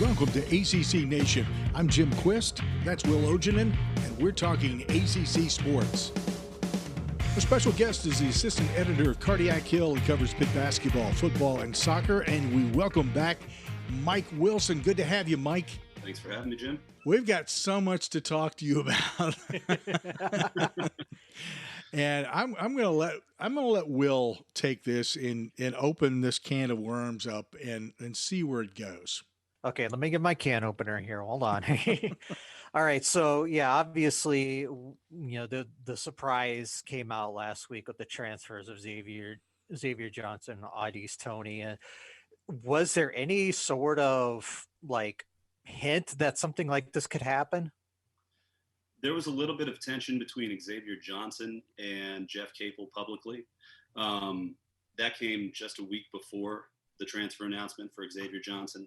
Welcome to ACC Nation. I'm Jim Quist, that's Will Ogenin, and we're talking ACC sports. Our special guest is the assistant editor of Cardiac Hill. He covers Pitt basketball, football, and soccer, and we welcome back Mike Wilson. Good to have you, Mike. Thanks for having me, Jim. We've got so much to talk to you about. And I'm gonna let Will take this and open this can of worms up and see where it goes. Okay, let me get my can opener here. Hold on. All right, so yeah, obviously, the surprise came out last week with the transfers of Xavier Johnson, Audi's Tony. Was there any sort of hint that something like this could happen? There was a little bit of tension between Xavier Johnson and Jeff Capel publicly. That came just a week before the transfer announcement for Xavier Johnson.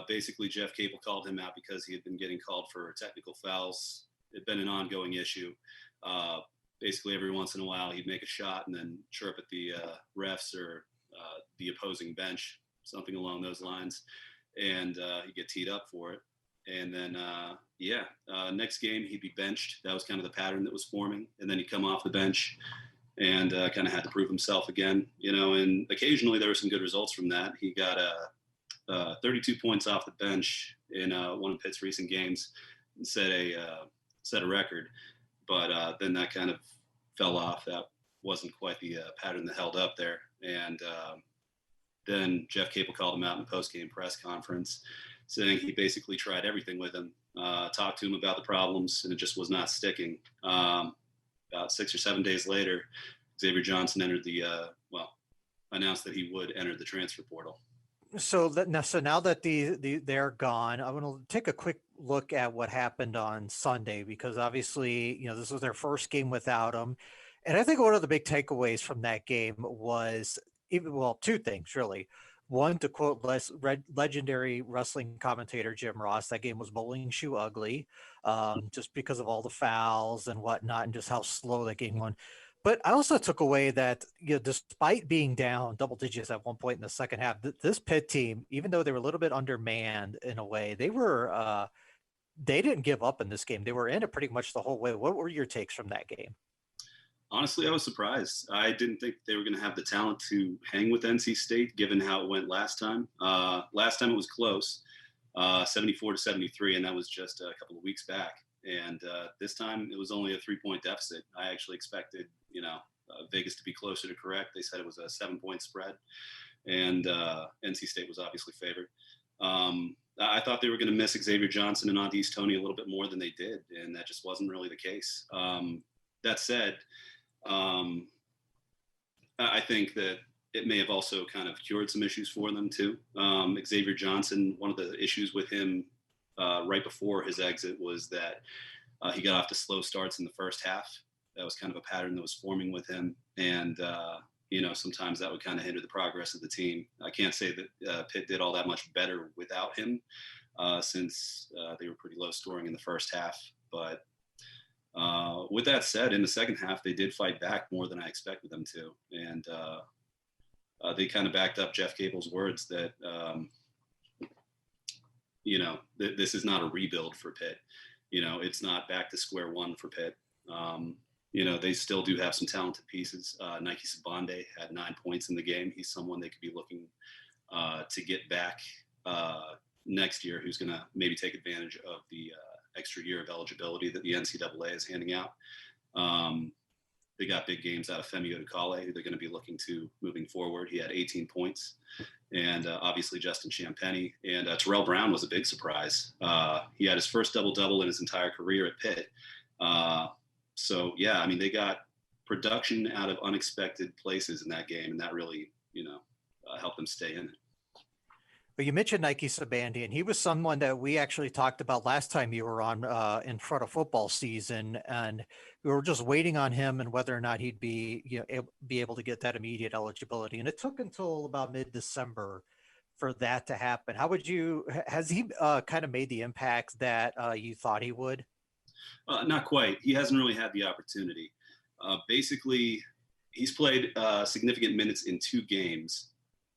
Basically, Jeff Capel called him out because he had been getting called for technical fouls. It had been an ongoing issue. Basically, every once in a while, he'd make a shot and then chirp at the refs or the opposing bench, something along those lines, and he'd get teed up for it. And then, next game, he'd be benched. That was kind of the pattern that was forming. And then he'd come off the bench and kind of had to prove himself again, and occasionally there were some good results from that. He got 32 points off the bench in one of Pitt's recent games and set a record. But then that kind of fell off. That wasn't quite the pattern that held up there. And then Jeff Capel called him out in a post-game press conference saying he basically tried everything with him, talked to him about the problems, and it just was not sticking. About 6 or 7 days later, Xavier Johnson announced that he would enter the transfer portal. So now that they're gone, I want to take a quick look at what happened on Sunday, because obviously, this was their first game without him. And I think one of the big takeaways from that game was two things, really. One, to quote legendary wrestling commentator Jim Ross, that game was bowling shoe ugly, just because of all the fouls and whatnot, and just how slow that game went. But I also took away that, despite being down double digits at one point in the second half, this Pitt team, even though they were a little bit undermanned in a way, they didn't give up in this game. They were in it pretty much the whole way. What were your takes from that game? Honestly, I was surprised. I didn't think they were going to have the talent to hang with NC State, given how it went last time. Last time it was close, 74-73, and that was just a couple of weeks back. And this time it was only a 3-point deficit. I actually expected, Vegas to be closer to correct. They said it was a 7-point spread, and NC State was obviously favored. I thought they were going to miss Xavier Johnson and Audi's Tony a little bit more than they did, and that just wasn't really the case. That said, I think that it may have also kind of cured some issues for them too. Xavier Johnson, one of the issues with him right before his exit was that he got off to slow starts in the first half. That was kind of a pattern that was forming with him. And, sometimes that would kind of hinder the progress of the team. I can't say that Pitt did all that much better without him since they were pretty low scoring in the first half. But with that said, in the second half, they did fight back more than I expected them to. And they kind of backed up Jeff Capel's words that, this is not a rebuild for Pitt. It's not back to square one for Pitt. They still do have some talented pieces. Nike Sabande had 9 points in the game. He's someone they could be looking to get back next year, who's going to maybe take advantage of the extra year of eligibility that the NCAA is handing out. They got big games out of Femi Odukale, who they're going to be looking to moving forward. He had 18 points. And obviously Justin Champagny. And Terrell Brown was a big surprise. He had his first double-double in his entire career at Pitt. They got production out of unexpected places in that game, and that really, helped them stay in it. But you mentioned Nike Sabandi, and he was someone that we actually talked about last time you were on in front of football season, and we were just waiting on him and whether or not he'd be able to get that immediate eligibility. And it took until about mid-December for that to happen. Has he kind of made the impact that you thought he would? Not quite. He hasn't really had the opportunity. Basically, he's played significant minutes in 2 games.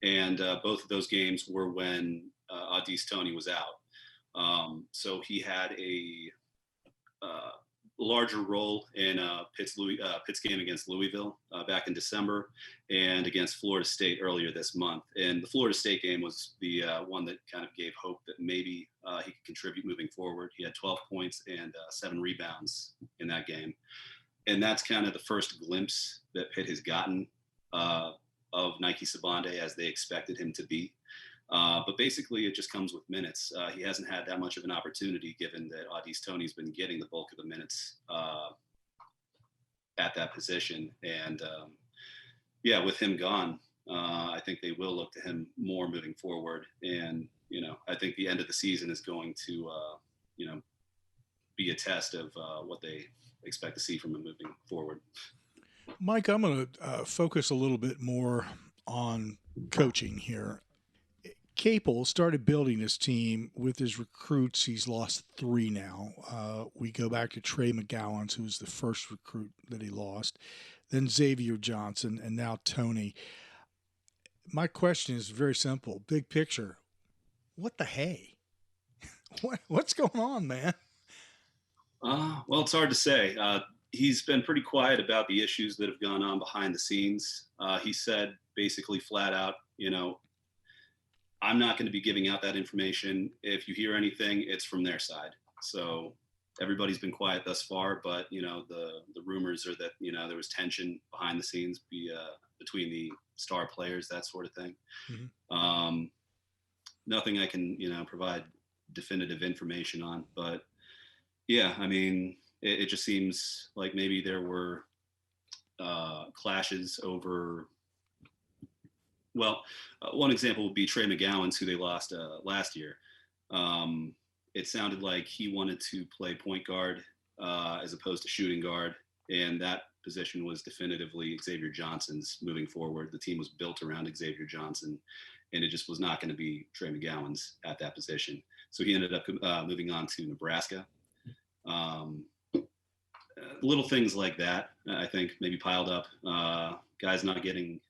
And both of those games were when Audis Toney was out. So he had a larger role in Pitt's game against Louisville back in December, and against Florida State earlier this month. And the Florida State game was the one that kind of gave hope that maybe he could contribute moving forward. He had 12 points and 7 rebounds in that game. And that's kind of the first glimpse that Pitt has gotten of Nike Sabande as they expected him to be. But basically, it just comes with minutes. He hasn't had that much of an opportunity, given that Audis Toney's been getting the bulk of the minutes at that position. And with him gone, I think they will look to him more moving forward. And, I think the end of the season is going to, be a test of what they expect to see from him moving forward. Mike, I'm going to focus a little bit more on coaching here. Capel started building his team with his recruits. He's lost 3 now. We go back to Trey McGowan, who was the first recruit that he lost, then Xavier Johnson, and now Toney. My question is very simple. Big picture. What the hey? What's going on, man? Well, it's hard to say. He's been pretty quiet about the issues that have gone on behind the scenes. He said basically flat out, I'm not going to be giving out that information. If you hear anything, it's from their side. So everybody's been quiet thus far, but the rumors are that there was tension behind the scenes between the star players, that sort of thing. Mm-hmm. Nothing I can provide definitive information on, but yeah, I mean, it just seems like maybe there were clashes over. Well, one example would be Trey McGowan's, who they lost last year. It sounded like he wanted to play point guard as opposed to shooting guard, and that position was definitively Xavier Johnson's moving forward. The team was built around Xavier Johnson, and it just was not going to be Trey McGowan's at that position. So he ended up moving on to Nebraska. Little things like that, I think, maybe piled up. Guys not getting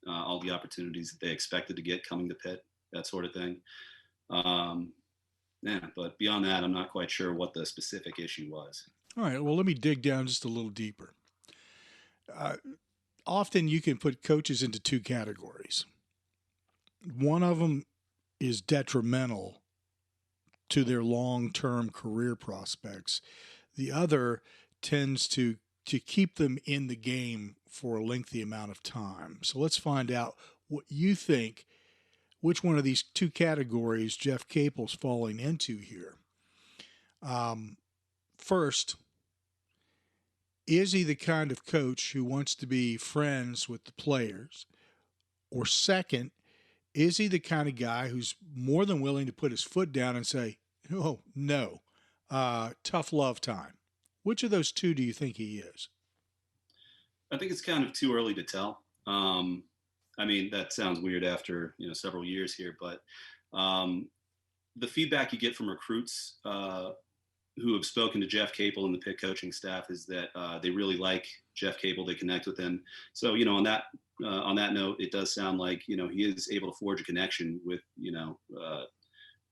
all the opportunities that they expected to get coming to Pitt, that sort of thing. But beyond that, I'm not quite sure what the specific issue was. All right, well, let me dig down just a little deeper. Often you can put coaches into 2 categories. One of them is detrimental to their long-term career prospects. The other tends to keep them in the game for a lengthy amount of time. So let's find out what you think, which one of these 2 categories Jeff Capel's falling into here. First, is he the kind of coach who wants to be friends with the players? Or second, is he the kind of guy who's more than willing to put his foot down and say, oh, no, tough love time? Which of those 2 do you think he is? I think it's kind of too early to tell. I mean, that sounds weird after several years here, but the feedback you get from recruits who have spoken to Jeff Capel and the Pitt coaching staff is that they really like Jeff Capel. They connect with him. So on that note, it does sound like he is able to forge a connection with the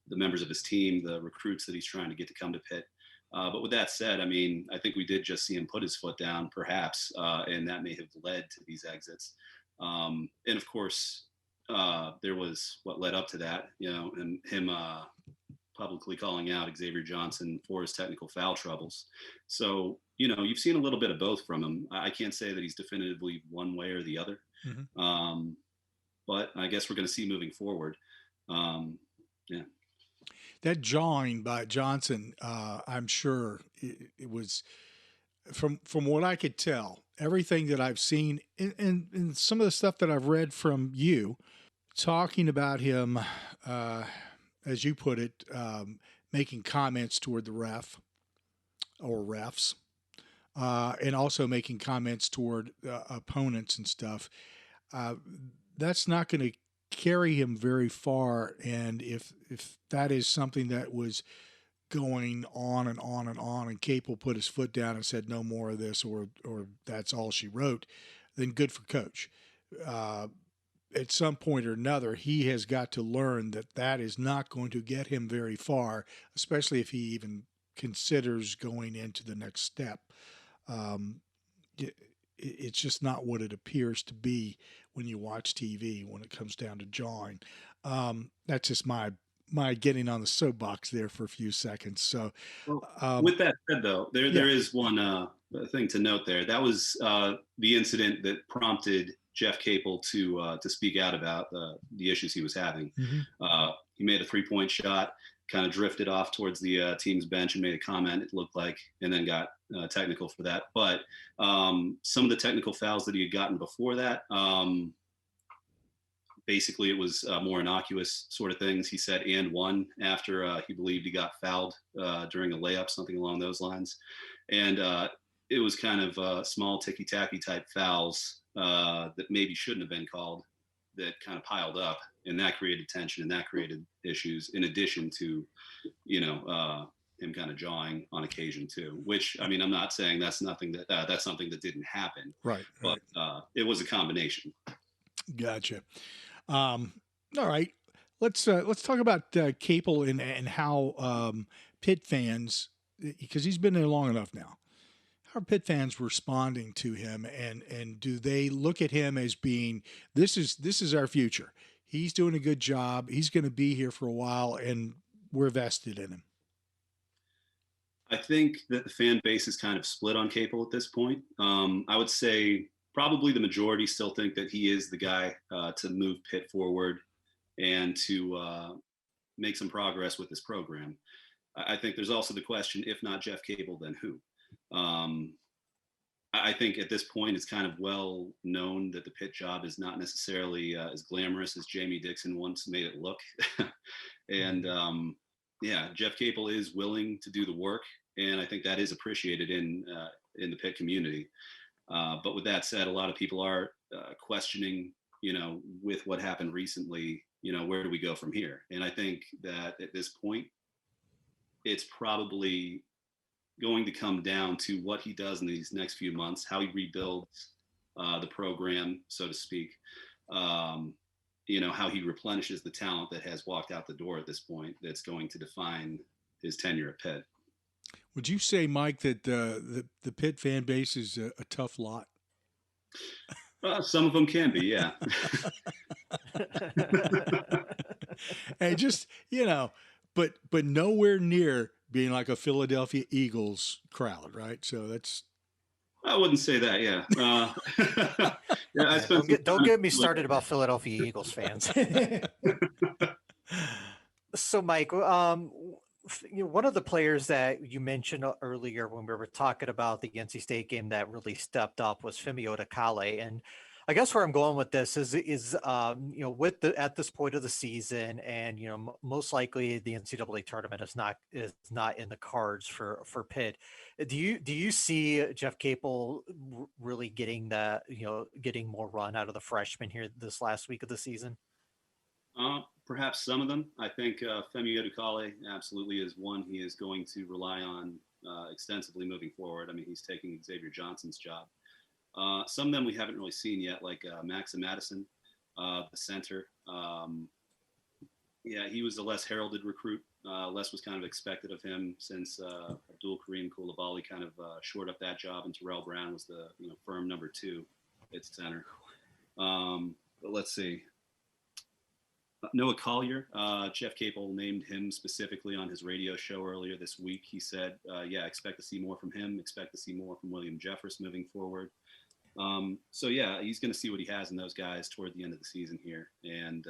members of his team, the recruits that he's trying to get to come to Pitt. But with that said, I mean, I think we did just see him put his foot down, perhaps, and that may have led to these exits. And of course, there was what led up to that, and him publicly calling out Xavier Johnson for his technical foul troubles. So, you've seen a little bit of both from him. I can't say that he's definitively one way or the other, mm-hmm. But I guess we're going to see moving forward. Yeah. That jawing by Johnson, I'm sure it was, from what I could tell, everything that I've seen and some of the stuff that I've read from you, talking about him, as you put it, making comments toward the ref or refs, and also making comments toward opponents and stuff. That's not going to carry him very far, and if that is something that was going on and on and on, and Capel put his foot down and said no more of this, or that's all she wrote, then good for Coach. at some point or another, he has got to learn that that is not going to get him very far, especially if he even considers going into the next step. Um, it's just not what it appears to be when you watch TV when it comes down to jawing. That's just my getting on the soapbox there for a few seconds. So, with that said, though, there is one thing to note there. That was the incident that prompted Jeff Capel to speak out about the issues he was having. Mm-hmm. He made a 3-point shot, kind of drifted off towards the team's bench and made a comment, it looked like, and then got technical for that. But some of the technical fouls that he had gotten before that, basically it was more innocuous sort of things. He said and one after he believed he got fouled during a layup, something along those lines. And it was kind of small ticky-tacky type fouls that maybe shouldn't have been called, that kind of piled up, and that created tension and that created issues, in addition to, him kind of jawing on occasion too, which, I mean, I'm not saying that's nothing that's something that didn't happen. Right. But it was a combination. Gotcha. All right. Let's talk about Capel and how Pitt fans, because he's been there long enough now, how are Pitt fans responding to him, and do they look at him as being, this is our future? He's doing a good job. He's going to be here for a while, and we're vested in him. I think that the fan base is kind of split on Capel at this point. I would say probably the majority still think that he is the guy to move Pitt forward and to make some progress with this program. I think there's also the question, if not Jeff Capel, then who? I think at this point it's kind of well known that the Pitt job is not necessarily as glamorous as Jamie Dixon once made it look. And Jeff Capel is willing to do the work, and I think that is appreciated in the Pitt community. But with that said, a lot of people are questioning, with what happened recently, where do we go from here? And I think that at this point, it's probably going to come down to what he does in these next few months, how he rebuilds the program, so to speak, how he replenishes the talent that has walked out the door at this point, that's going to define his tenure at Pitt. Would you say, Mike, that the Pitt fan base is a tough lot? Some of them can be, yeah. And just, but nowhere near being like a Philadelphia Eagles crowd, right? So that's. I wouldn't say that, yeah. Don't get me started about Philadelphia Eagles fans. So, Mike, one of the players that you mentioned earlier when we were talking about the NC State game that really stepped up was Femi Odakale. And I guess where I'm going with this is at this point of the season, and most likely the NCAA tournament is not in the cards for Pitt. Do you see Jeff Capel really getting getting more run out of the freshmen here this last week of the season? Perhaps some of them. I think Femi Odakale absolutely is one he is going to rely on extensively moving forward. I mean, he's taking Xavier Johnson's job. Some of them we haven't really seen yet, like Max Madison, the center. He was a less heralded recruit. Less was kind of expected of him since Abdul Kareem Koulibaly kind of shored up that job, and Terrell Brown was the firm number 2 at center. But let's see. Noah Collier, Jeff Capel named him specifically on his radio show earlier this week. He said, expect to see more from him, expect to see more from William Jeffress moving forward. He's going to see what he has in those guys toward the end of the season here. And,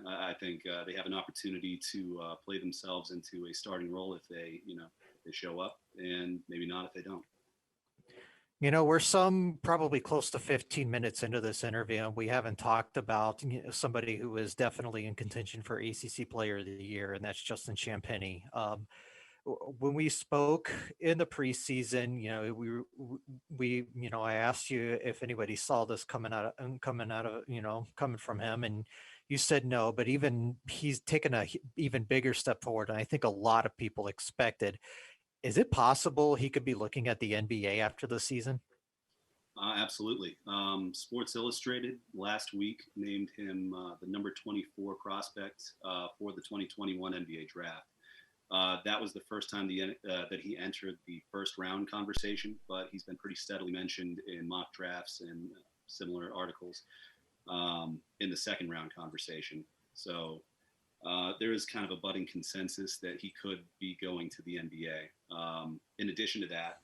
I think they have an opportunity to play themselves into a starting role if they show up, and maybe not if they don't. We're probably close to 15 minutes into this interview, and we haven't talked about somebody who is definitely in contention for ACC Player of the Year, and that's Justin Champagnie. When we spoke in the preseason, I asked you if anybody saw this coming from him, and you said no. But he's taken a even bigger step forward, and I think a lot of people expected. Is it possible he could be looking at the NBA after the season? Absolutely. Sports Illustrated last week named him the number 24 prospect for the 2021 NBA draft. That was the first time that he entered the first round conversation, but he's been pretty steadily mentioned in mock drafts and similar articles in the second round conversation. So there is kind of a budding consensus that he could be going to the NBA. In addition to that,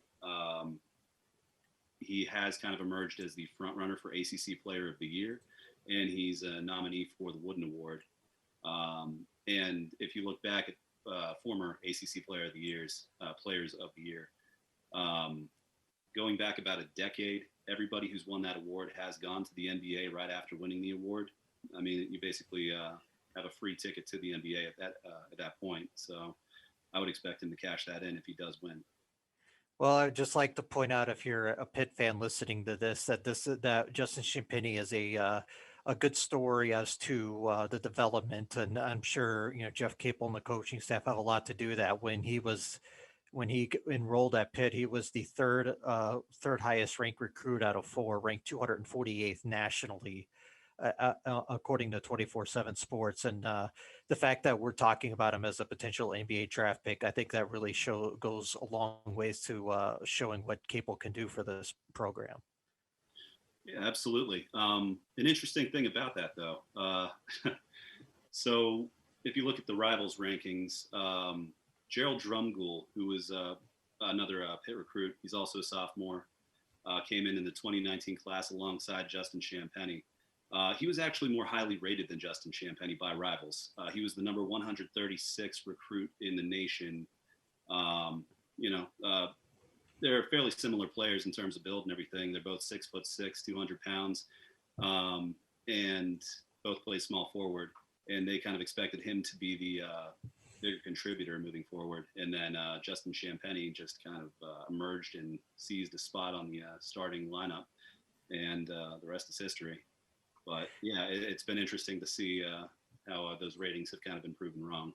he has kind of emerged as the front runner for ACC Player of the Year, and he's a nominee for the Wooden Award. And if you look back at former ACC Players of the Year, going back about a decade, everybody who's won that award has gone to the NBA right after winning the award. I mean, you basically have a free ticket to the NBA at that point. So I would expect him to cash that in if he does win. Well, I'd just like to point out, if you're a Pitt fan listening to this, that Justin Champagnie is a good story as to the development, and I'm sure Jeff Capel and the coaching staff have a lot to do with that. When he enrolled at Pitt, he was the third highest ranked recruit out of four, ranked 248th nationally, according to 24/7 Sports. And the fact that we're talking about him as a potential NBA draft pick, I think that really goes a long ways to showing what Capel can do for this program. Yeah, absolutely. An interesting thing about that, though. So if you look at the Rivals rankings, Gerald Drumgoole, who was another Pitt recruit, he's also a sophomore, came in the 2019 class alongside Justin Champagnie. He was actually more highly rated than Justin Champagnie by Rivals. He was the number 136 recruit in the nation. They're fairly similar players in terms of build and everything. They're both 6'6", 200 pounds, and both play small forward. And they kind of expected him to be the bigger contributor moving forward. And then Justin Champagnie just kind of emerged and seized a spot on the starting lineup, and the rest is history. But yeah, it's been interesting to see how those ratings have kind of been proven wrong.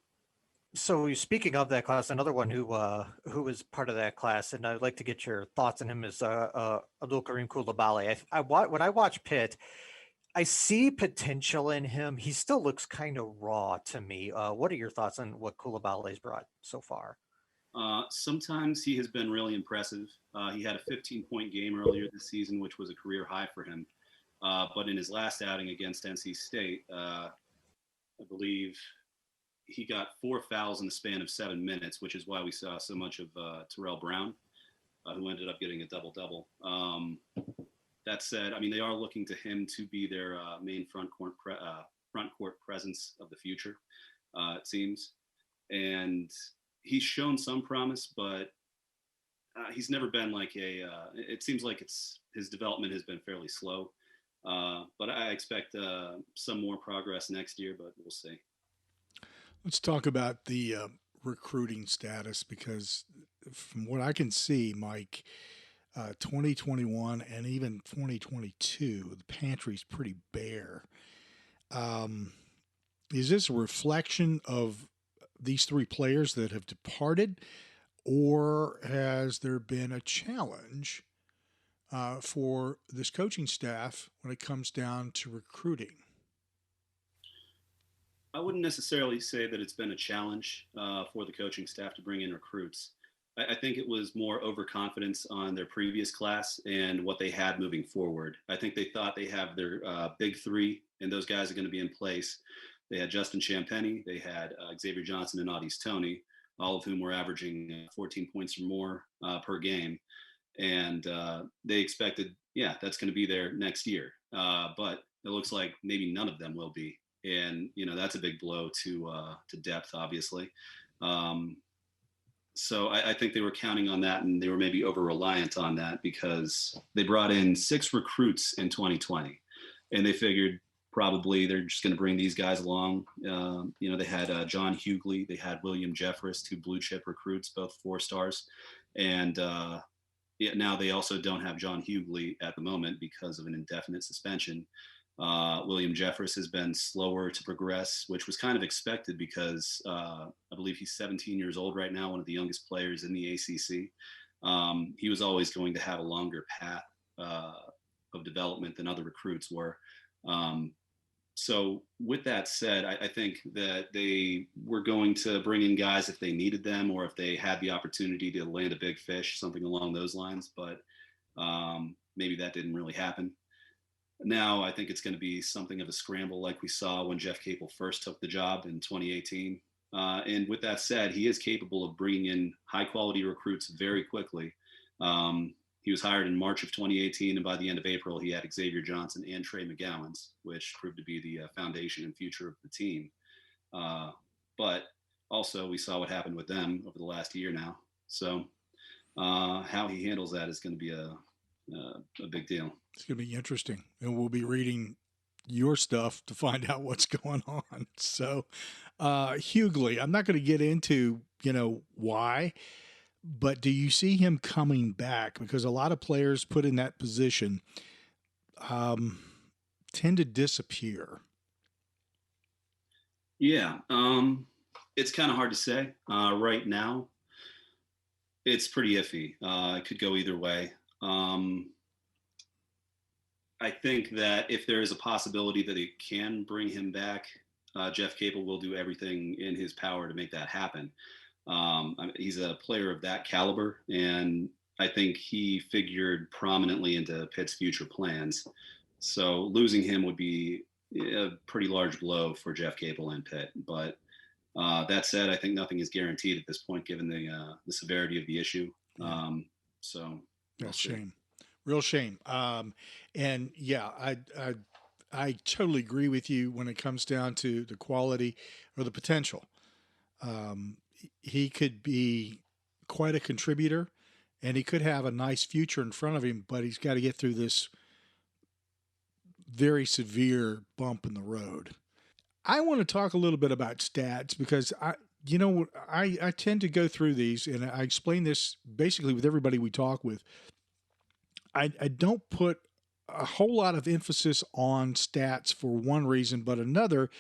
So speaking of that class, another one who was part of that class, and I'd like to get your thoughts on him, is Abdul Karim Coulibaly. When I watch Pitt, I see potential in him. He still looks kind of raw to me. What are your thoughts on what Coulibaly's brought so far? Sometimes he has been really impressive. He had a 15-point game earlier this season, which was a career high for him. But in his last outing against NC State, I believe he got 4 fouls in the span of 7 minutes, which is why we saw so much of Terrell Brown, who ended up getting a double-double. That said, I mean, they are looking to him to be their main front court presence of the future, it seems. And he's shown some promise, but he's never been like it seems like his development has been fairly slow. But I expect some more progress next year, but we'll see. Let's talk about the recruiting status, because from what I can see, Mike, 2021 and even 2022, the pantry's pretty bare. Is this a reflection of these three players that have departed, or has there been a challenge for this coaching staff when it comes down to recruiting? I wouldn't necessarily say that it's been a challenge for the coaching staff to bring in recruits. I think it was more overconfidence on their previous class and what they had moving forward. I think they thought they have their big three, and those guys are going to be in place. They had Justin Champagnie, they had Xavier Johnson and Audie Stoney, all of whom were averaging 14 points or more per game. And they expected, that's going to be there next year. But it looks like maybe none of them will be. And, that's a big blow to depth, obviously. So I think they were counting on that, and they were maybe over-reliant on that because they brought in 6 recruits in 2020. And they figured probably they're just going to bring these guys along. They had John Hughley. They had William Jeffress, 2 blue-chip recruits, both 4-stars. And now they also don't have John Hughley at the moment because of an indefinite suspension. William Jeffress has been slower to progress, which was kind of expected because I believe he's 17 years old right now, one of the youngest players in the ACC. He was always going to have a longer path of development than other recruits were. So with that said, I think that they were going to bring in guys if they needed them or if they had the opportunity to land a big fish, something along those lines. But maybe that didn't really happen. Now I think it's going to be something of a scramble like we saw when Jeff Capel first took the job in 2018. And with that said, he is capable of bringing in high quality recruits very quickly. He was hired in March of 2018, and by the end of April, he had Xavier Johnson and Trey McGowens, which proved to be the foundation and future of the team. But also, we saw what happened with them over the last year now. So how he handles that is going to be a big deal. It's going to be interesting, and we'll be reading your stuff to find out what's going on. So, Hughley, I'm not going to get into, why, but do you see him coming back? Because a lot of players put in that position tend to disappear. Yeah, it's kind of hard to say right now. It's pretty iffy. It could go either way. I think that if there is a possibility that it can bring him back, Jeff Capel will do everything in his power to make that happen. He's a player of that caliber, and I think he figured prominently into Pitt's future plans. So losing him would be a pretty large blow for Jeff Capel and Pitt. But that said, I think nothing is guaranteed at this point, given the severity of the issue. So that's a shame, real shame. And yeah, I totally agree with you when it comes down to the quality or the potential. He could be quite a contributor, and he could have a nice future in front of him, but he's got to get through this very severe bump in the road. I want to talk a little bit about stats because I tend to go through these, and I explain this basically with everybody we talk with. I don't put a whole lot of emphasis on stats for one reason, but another,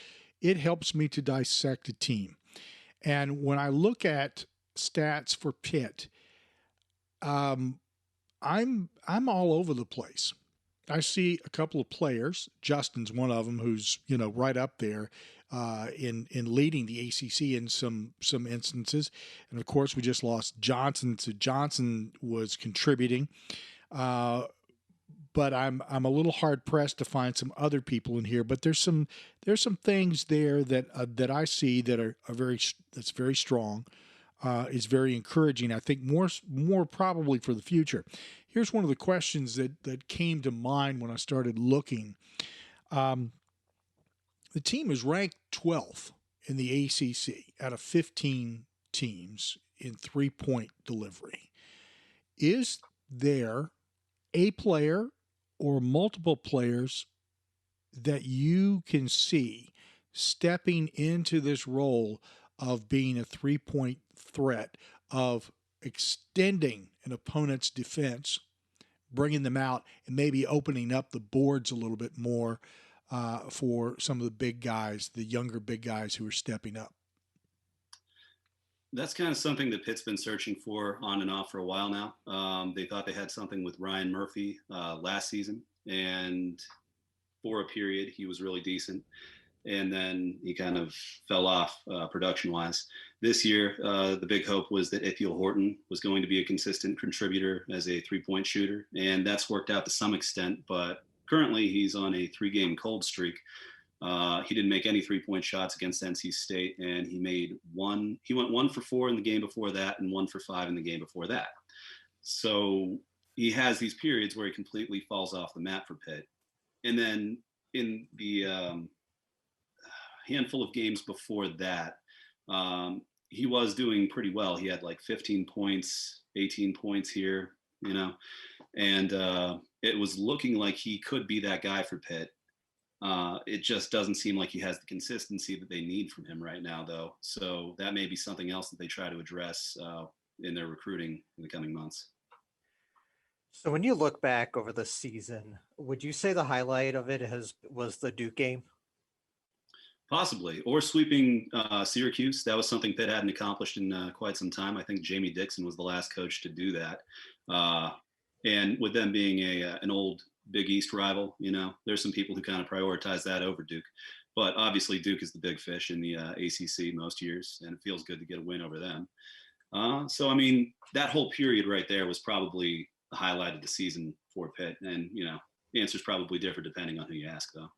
it helps me to dissect a team. And when I look at stats for Pitt, I'm all over the place. I see a couple of players. Justin's one of them, who's right up there in leading the ACC in some instances. And of course, we just lost Johnson. So Johnson was contributing, but I'm a little hard pressed to find some other people in here. But there's some things there that I see that are that's very strong. Is very encouraging. I think more probably for the future. Here's one of the questions that came to mind when I started looking. The team is ranked 12th in the ACC out of 15 teams in 3-point delivery. Is there a player or multiple players that you can see stepping into this role of being a 3-point threat, of extending an opponent's defense, bringing them out, and maybe opening up the boards a little bit more for some of the big guys, the younger big guys who are stepping up? That's kind of something that Pitt's been searching for on and off for a while now. They thought they had something with Ryan Murphy last season, and for a period he was really decent. And then he kind of fell off production-wise. This year, the big hope was that Ithiel Horton was going to be a consistent contributor as a 3-point shooter, and that's worked out to some extent, but currently he's on a 3-game cold streak. He didn't make any 3-point shots against NC State, and he went 1 for 4 in the game before that and 1 for 5 in the game before that. So he has these periods where he completely falls off the map for Pitt. And then in the handful of games before that, he was doing pretty well. He had like 15 points, 18 points here, and it was looking like he could be that guy for Pitt. It just doesn't seem like he has the consistency that they need from him right now, though. So that may be something else that they try to address in their recruiting in the coming months. So when you look back over the season, would you say the highlight of it was the Duke game? Possibly, or sweeping Syracuse. That was something Pitt hadn't accomplished in quite some time. I think Jamie Dixon was the last coach to do that. And with them being an old Big East rival. There's some people who kind of prioritize that over Duke, but obviously Duke is the big fish in the ACC most years, and it feels good to get a win over them. So I mean, that whole period right there was probably the highlight of the season for Pitt, and the answer's probably different depending on who you ask, though.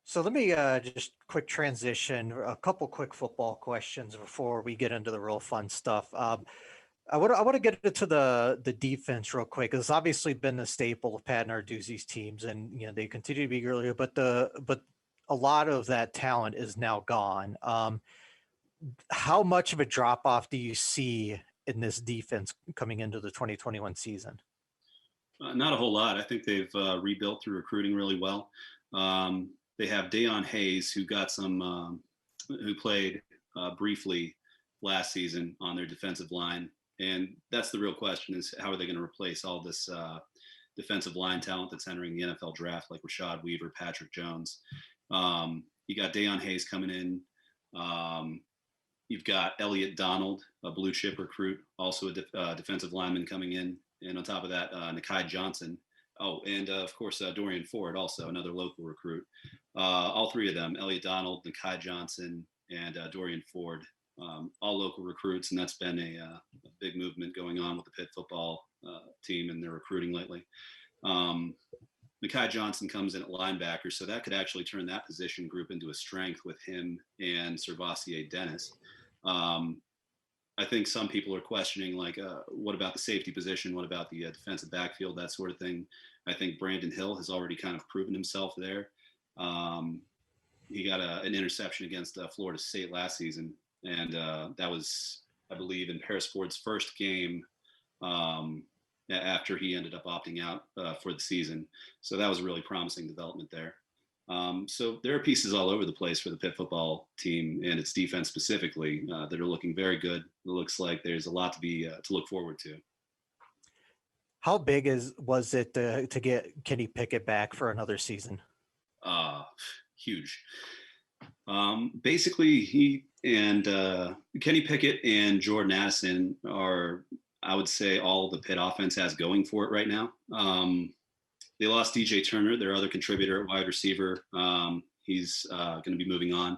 So let me just quick transition, a couple quick football questions before we get into the real fun stuff. I want to get into the defense real quick. It's obviously been the staple of Pat Narduzzi's teams, and they continue to be really good. But a lot of that talent is now gone. How much of a drop off do you see in this defense coming into the 2021 season? Not a whole lot. I think they've rebuilt through recruiting really well. They have Deion Hayes, who played briefly last season on their defensive line. And that's the real question, is how are they going to replace all this defensive line talent that's entering the NFL draft, like Rashad Weaver, Patrick Jones. You got Deion Hayes coming in. You've got Elliott Donald, a blue chip recruit, also a defensive lineman coming in. And on top of that, Nakai Johnson. Oh, and of course, Dorian Ford, also another local recruit. All three of them, Elliott Donald, Nakai Johnson, and Dorian Ford, all local recruits. And that's been a big movement going on with the Pitt football team and their recruiting lately. Nakai Johnson comes in at linebacker, so that could actually turn that position group into a strength with him and Servassier Dennis. I think some people are questioning, like, what about the safety position? What about the defensive backfield, that sort of thing? I think Brandon Hill has already kind of proven himself there. He got an interception against Florida State last season, and that was, I believe, in Paris Ford's first game after he ended up opting out for the season. So that was a really promising development there. So there are pieces all over the place for the Pitt football team and its defense specifically that are looking very good. It looks like there's a lot to look forward to. How big was it to get Kenny Pickett back for another season? Huge. Basically, he and Kenny Pickett and Jordan Addison are, I would say, all the Pitt offense has going for it right now. They lost DJ Turner, their other contributor at wide receiver. He's going to be moving on.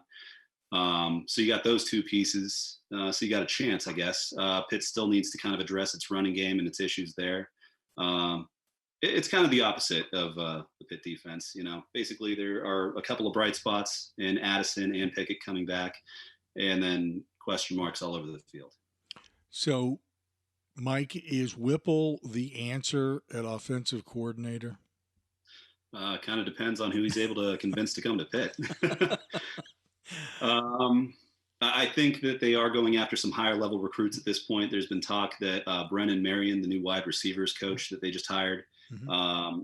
So you got those two pieces. So you got a chance, I guess. Pitt still needs to kind of address its running game and its issues there. It's kind of the opposite of the Pitt defense. Basically there are a couple of bright spots in Addison and Pickett coming back, and then question marks all over the field. So, Mike, is Whipple the answer at offensive coordinator? Kind of depends on who he's able to convince to come to Pitt. I think that they are going after some higher level recruits at this point. There's been talk that Brennan Marion, the new wide receivers coach that they just hired,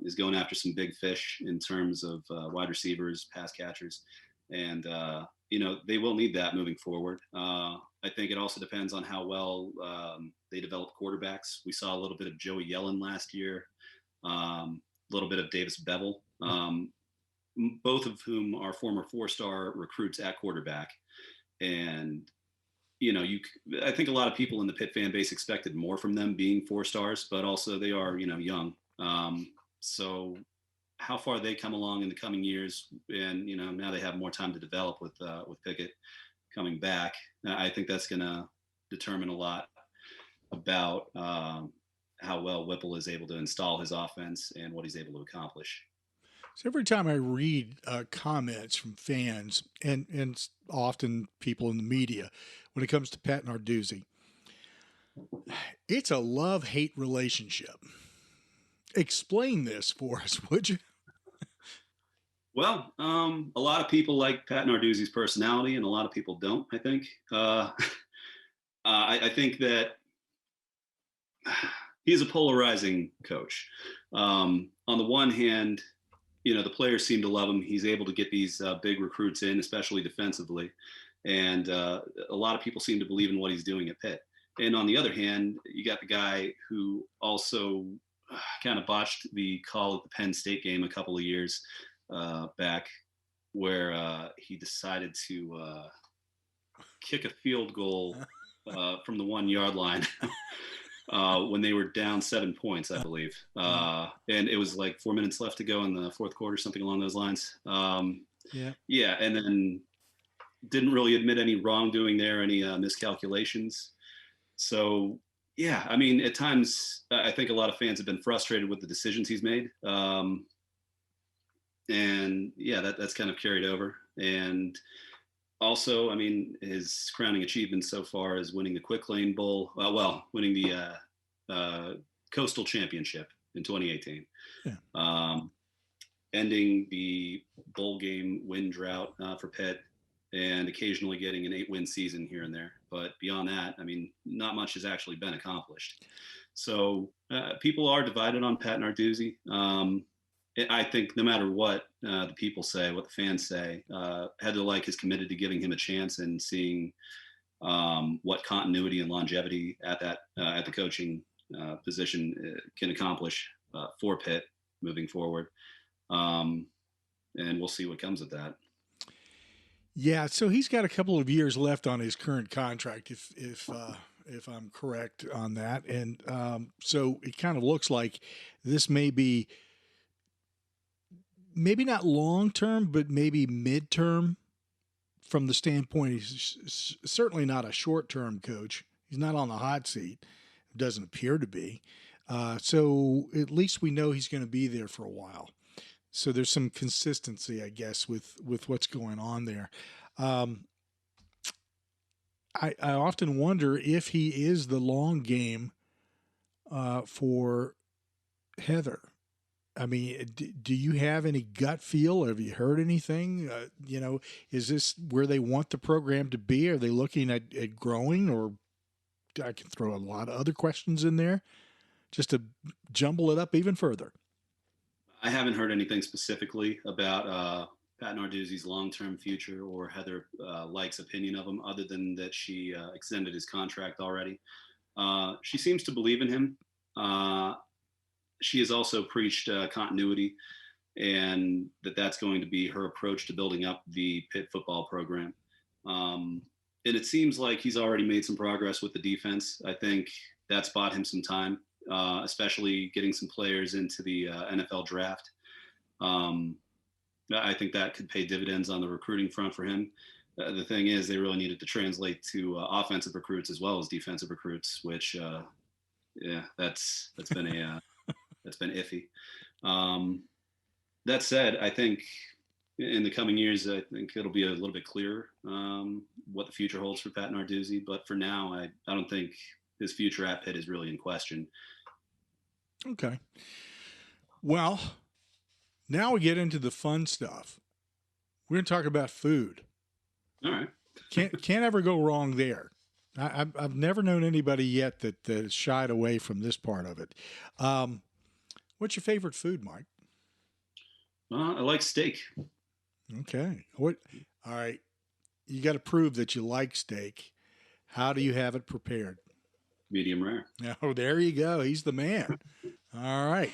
is going after some big fish in terms of wide receivers, pass catchers. And, they will need that moving forward. I think it also depends on how well they develop quarterbacks. We saw a little bit of Joey Yellen last year, a little bit of Davis Bevel, both of whom are former four-star recruits at quarterback. And, I think a lot of people in the Pitt fan base expected more from them being four stars, but also they are, young. So how far they come along in the coming years, and, now they have more time to develop with Pickett coming back. I think that's going to determine a lot about how well Whipple is able to install his offense and what he's able to accomplish. So every time I read comments from fans and often people in the media when it comes to Pat Narduzzi, it's a love-hate relationship. Explain this for us, would you? Well, a lot of people like Pat Narduzzi's personality, and a lot of people don't, I think. I think that he's a polarizing coach. On the one hand, the players seem to love him. He's able to get these big recruits in, especially defensively. And a lot of people seem to believe in what he's doing at Pitt. And on the other hand, you got the guy who also kind of botched the call at the Penn State game a couple of years back, where he decided to kick a field goal from the 1 yard line when they were down 7 points, I believe. And it was like 4 minutes left to go in the fourth quarter, something along those lines. Yeah. And then didn't really admit any wrongdoing there, any miscalculations. So, yeah, I mean, at times, I think a lot of fans have been frustrated with the decisions he's made. And yeah, that's kind of carried over. And also, I mean, his crowning achievement so far is winning the Quick Lane Bowl. Winning the Coastal Championship in 2018. Yeah. Ending the bowl game win drought for Pitt, and occasionally getting an 8-win season here and there. But beyond that, I mean, not much has actually been accomplished. So people are divided on Pat Narduzzi. I think no matter what the people say, what the fans say, Heather Lyke is committed to giving him a chance and seeing what continuity and longevity at the coaching position can accomplish for Pitt moving forward. And we'll see what comes of that. Yeah, so he's got a couple of years left on his current contract, if I'm correct on that, and so it kind of looks like this may be maybe not long term, but maybe midterm. From the standpoint, he's certainly not a short term coach. He's not on the hot seat. Doesn't appear to be. So at least we know he's going to be there for a while. So there's some consistency, I guess, with what's going on there. I often wonder if he is the long game for Heather. I mean, do you have any gut feel? Have you heard anything? Is this where they want the program to be? Are they looking at growing? Or I can throw a lot of other questions in there just to jumble it up even further. I haven't heard anything specifically about Pat Narduzzi's long-term future or Heather Lyke's opinion of him, other than that she extended his contract already. She seems to believe in him. She has also preached continuity, and that's going to be her approach to building up the Pitt football program. And it seems like he's already made some progress with the defense. I think that's bought him some time. Especially getting some players into the NFL draft. I think that could pay dividends on the recruiting front for him. The thing is, they really needed to translate to offensive recruits as well as defensive recruits, which, that's been that's been iffy. That said, I think in the coming years, I think it'll be a little bit clearer what the future holds for Pat Narduzzi. But for now, I don't think his future at Pitt is really in question. Okay. Well, now we get into the fun stuff. We're going to talk about food. All right. Can't ever go wrong there. I've never known anybody yet that shied away from this part of it. What's your favorite food, Mike? I like steak. Okay. All right. You got to prove that you like steak. How do you have it prepared? Medium rare. Oh, there you go. He's the man. All right.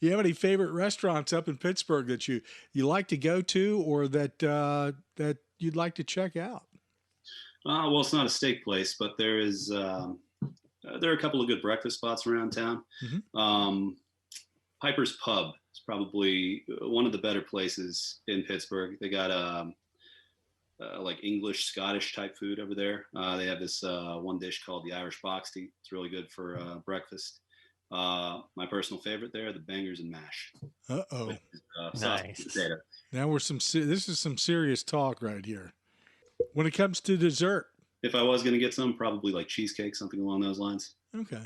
You have any favorite restaurants up in Pittsburgh that you like to go to, or that you'd like to check out? Well, it's not a steak place, but there are a couple of good breakfast spots around town. Mm-hmm. Piper's Pub is probably one of the better places in Pittsburgh. They got like English, Scottish type food over there. They have this one dish called the Irish box tea. It's really good for breakfast. My personal favorite there, the bangers and mash. Uh-oh. Nice. Now this is some serious talk right here. When it comes to dessert. If I was going to get some, probably like cheesecake, something along those lines. Okay.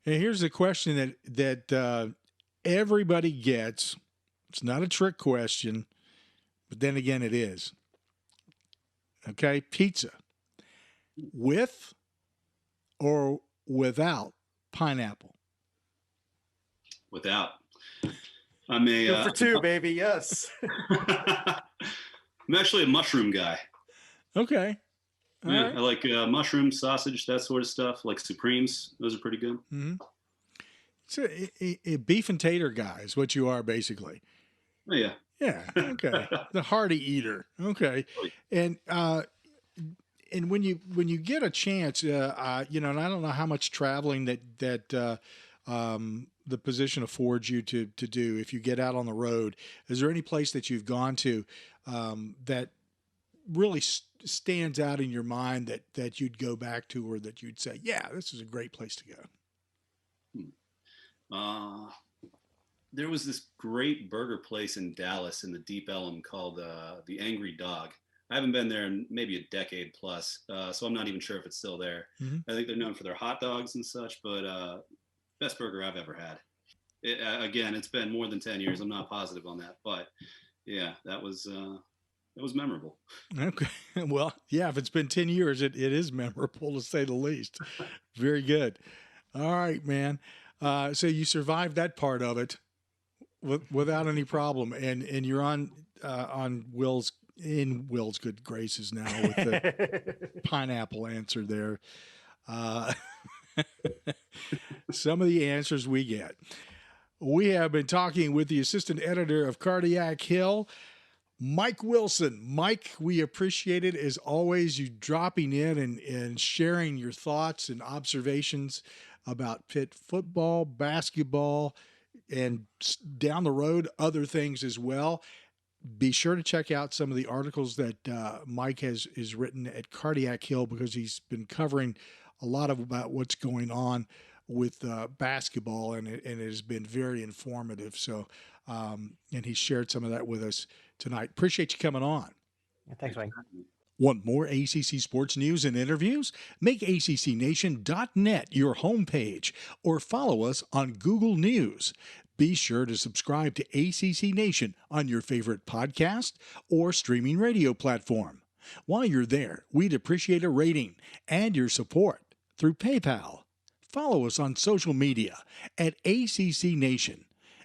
And here's a question that everybody gets. It's not a trick question, but then again, it is. Okay, pizza. With or without pineapple? Without. I'm a Good for two, baby. Yes. I'm actually a mushroom guy. Okay. All right. I like mushroom, sausage, that sort of stuff. Like Supremes. Those are pretty good. Mm-hmm. So a beef and tater guy is what you are, basically. Oh, yeah. Yeah. Okay. The hearty eater. Okay. And and when you get a chance, and I don't know how much traveling that the position affords you to do if you get out on the road. Is there any place that you've gone to that really stands out in your mind that you'd go back to, or that you'd say, yeah, this is a great place to go? There was this great burger place in Dallas in the Deep Ellum called the Angry Dog. I haven't been there in maybe a decade plus, so I'm not even sure if it's still there. Mm-hmm. I think they're known for their hot dogs and such, but best burger I've ever had. Again, it's been more than 10 years. I'm not positive on that, but yeah, that was memorable. Okay. Well, yeah, if it's been 10 years, it is memorable to say the least. Very good. All right, man. So you survived that part of it without any problem, and you're on Will's good graces now with the pineapple answer there. Some of the answers we get. We have been talking with the assistant editor of Cardiac Hill, Mike Wilson. Mike, we appreciate it as always, you dropping in and sharing your thoughts and observations about Pitt football, basketball, and down the road, other things as well. Be sure to check out some of the articles that Mike has written at Cardiac Hill, because he's been covering a lot about what's going on with basketball, and it has been very informative. So, and he shared some of that with us tonight. Appreciate you coming on. Yeah, thanks, Mike. Want more ACC sports news and interviews? Make ACCNation.net your homepage, or follow us on Google News. Be sure to subscribe to ACC Nation on your favorite podcast or streaming radio platform. While you're there, we'd appreciate a rating and your support through PayPal. Follow us on social media at ACC Nation.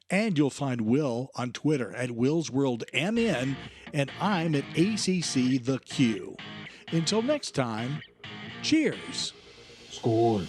And you'll find Will on Twitter at WillsWorldMN, and I'm at ACC The Q. Until next time, cheers. Score.